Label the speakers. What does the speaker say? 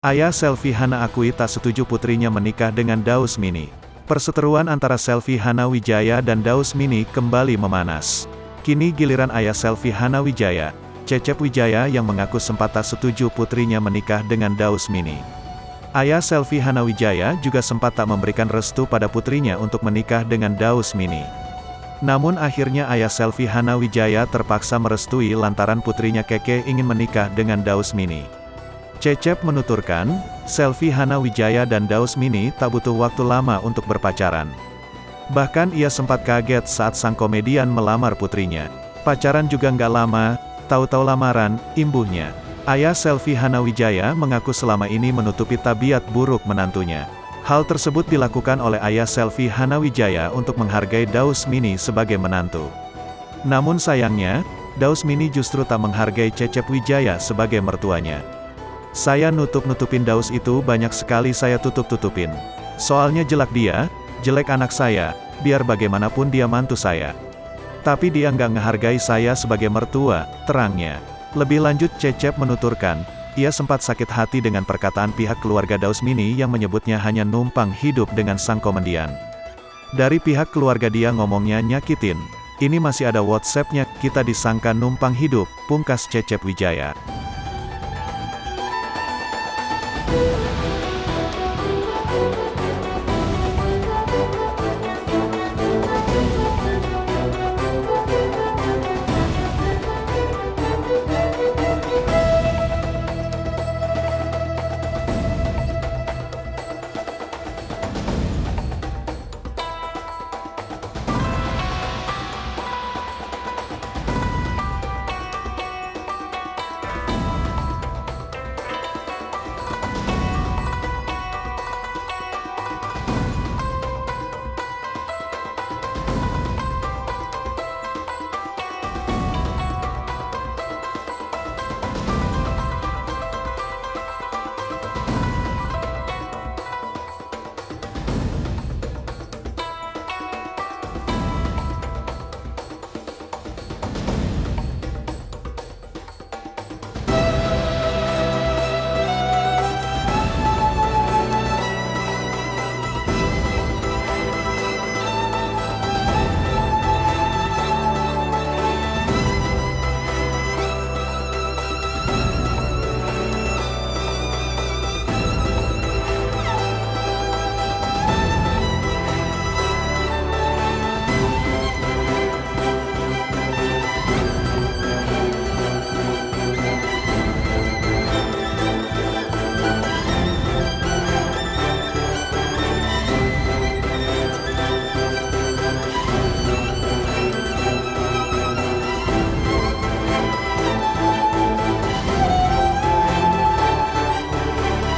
Speaker 1: Ayah Selvi Hana akui tak setuju putrinya menikah dengan Daus Mini. Perseteruan antara Selvi Hana Wijaya dan Daus Mini kembali memanas. Kini giliran ayah Selvi Hana Wijaya, Cecep Wijaya yang mengaku sempat tak setuju putrinya menikah dengan Daus Mini. Ayah Selvi Hana Wijaya juga sempat tak memberikan restu pada putrinya untuk menikah dengan Daus Mini. Namun akhirnya ayah Selvi Hana Wijaya terpaksa merestui lantaran putrinya Keke ingin menikah dengan Daus Mini. Cecep menuturkan, Selvi Hana Wijaya dan Daus Mini tak butuh waktu lama untuk berpacaran. Bahkan ia sempat kaget saat sang komedian melamar putrinya. Pacaran juga nggak lama, tahu-tahu lamaran, imbuhnya. Ayah Selvi Hana Wijaya mengaku selama ini menutupi tabiat buruk menantunya. Hal tersebut dilakukan oleh ayah Selvi Hana Wijaya untuk menghargai Daus Mini sebagai menantu. Namun sayangnya, Daus Mini justru tak menghargai Cecep Wijaya sebagai mertuanya. Saya nutup-nutupin Daus itu banyak sekali saya tutup-tutupin. Soalnya jelek dia, jelek anak saya, biar bagaimanapun dia mantu saya. Tapi dia nggak ngehargai saya sebagai mertua, terangnya. Lebih lanjut Cecep menuturkan, ia sempat sakit hati dengan perkataan pihak keluarga Daus Mini yang menyebutnya hanya numpang hidup dengan sang komedian. Dari pihak keluarga dia ngomongnya nyakitin. Ini masih ada WhatsApp-nya, kita disangka numpang hidup, pungkas Cecep Wijaya.